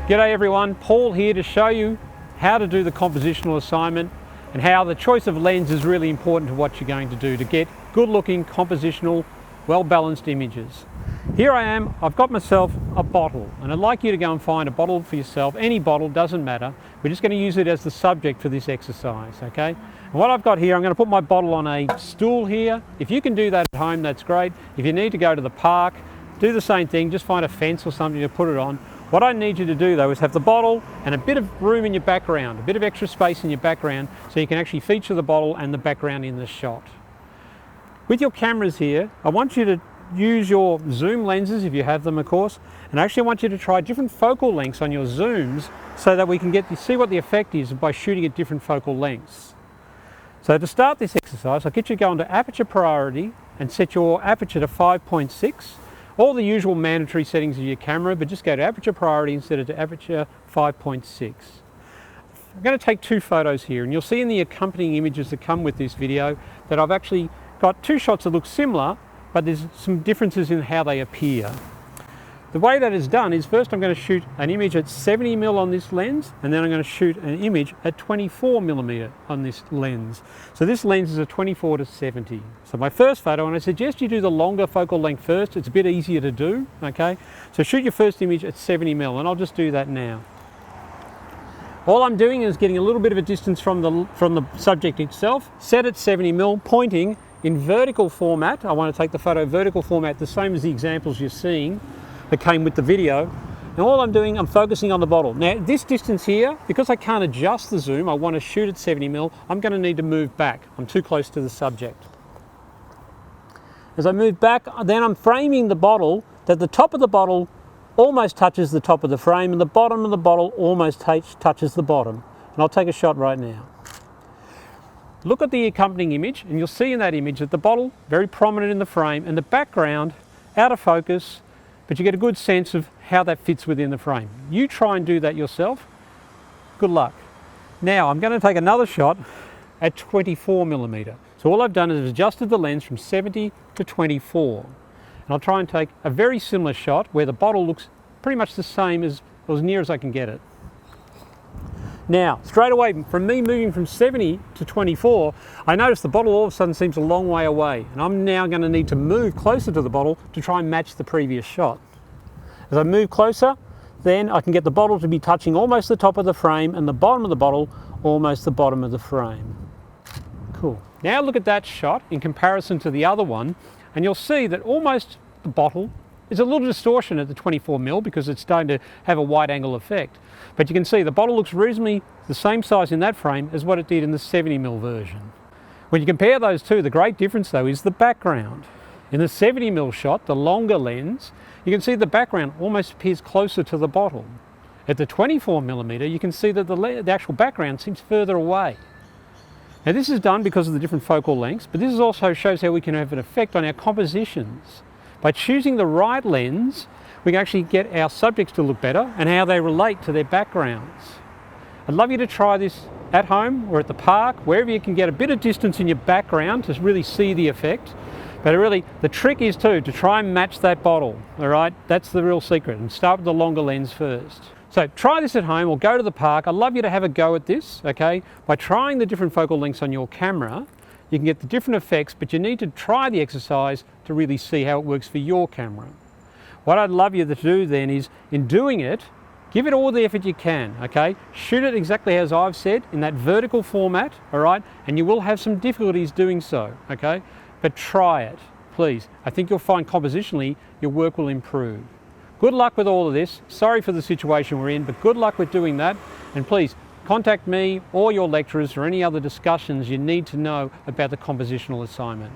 G'day everyone, Paul here to show you how to do the compositional assignment and how the choice of lens is really important to what you're going to do to get good looking, compositional, well balanced images. Here I am, I've got myself a bottle and I'd like you to go and find a bottle for yourself. Any bottle, doesn't matter. We're just going to use it as the subject for this exercise, okay? And what I've got here, I'm going to put my bottle on a stool here. If you can do that at home, that's great. If you need to go to the park, do the same thing, just find a fence or something to put it on. What I need you to do though is have the bottle and a bit of room in your background, a bit of extra space in your background so you can actually feature the bottle and the background in the shot. With your cameras here, I want you to use your zoom lenses if you have them of course, and I actually want you to try different focal lengths on your zooms so that we can see what the effect is by shooting at different focal lengths. So to start this exercise, I'll get you to go into aperture priority and set your aperture to 5.6. All the usual mandatory settings of your camera, but just go to aperture priority and set it to aperture 5.6. I'm going to take two photos here, and you'll see in the accompanying images that come with this video that I've actually got two shots that look similar, but there's some differences in how they appear. The way that is done is first I'm going to shoot an image at 70mm on this lens, and then I'm going to shoot an image at 24mm on this lens. So this lens is a 24 to 70. So my first photo, and I suggest you do the longer focal length first, it's a bit easier to do, okay? So shoot your first image at 70mm, and I'll just do that now. All I'm doing is getting a little bit of a distance from the subject itself, set at 70mm, pointing in vertical format. I want to take the photo vertical format, the same as the examples you're seeing that came with the video. And all I'm doing, I'm focusing on the bottle. Now this distance here, because I can't adjust the zoom, I want to shoot at 70mm, I'm going to need to move back. I'm too close to the subject. As I move back, then I'm framing the bottle that the top of the bottle almost touches the top of the frame and the bottom of the bottle almost touches the bottom. And I'll take a shot right now. Look at the accompanying image and you'll see in that image that the bottle, very prominent in the frame, and the background, out of focus, but you get a good sense of how that fits within the frame. You try and do that yourself. Good luck. Now I'm going to take another shot at 24mm. So all I've done is adjusted the lens from 70 to 24. And I'll try and take a very similar shot where the bottle looks pretty much the same as near as I can get it. Now, straight away, from me moving from 70 to 24, I notice the bottle all of a sudden seems a long way away, and I'm now going to need to move closer to the bottle to try and match the previous shot. As I move closer, then I can get the bottle to be touching almost the top of the frame and the bottom of the bottle almost the bottom of the frame. Cool. Now look at that shot in comparison to the other one, and you'll see that almost the bottle is a little distortion at the 24mm because it's starting to have a wide angle effect. But you can see the bottle looks reasonably the same size in that frame as what it did in the 70mm version. When you compare those two, the great difference though is the background. In the 70mm shot, the longer lens, you can see the background almost appears closer to the bottle. At the 24mm, you can see that the actual background seems further away. Now this is done because of the different focal lengths, but this also shows how we can have an effect on our compositions. By choosing the right lens, we can actually get our subjects to look better and how they relate to their backgrounds. I'd love you to try this at home or at the park, wherever you can get a bit of distance in your background to really see the effect. But really, the trick is to try and match that bottle, all right? That's the real secret, and start with the longer lens first. So try this at home or go to the park. I'd love you to have a go at this, okay? By trying the different focal lengths on your camera, you can get the different effects, but you need to try the exercise to really see how it works for your camera. What I'd love you to do then is, in doing it, give it all the effort you can, okay? Shoot it exactly as I've said, in that vertical format, all right? And you will have some difficulties doing so, okay? But try it, please. I think you'll find compositionally your work will improve. Good luck with all of this. Sorry for the situation we're in, but good luck with doing that. And please, contact me or your lecturers for any other discussions you need to know about the compositional assignment.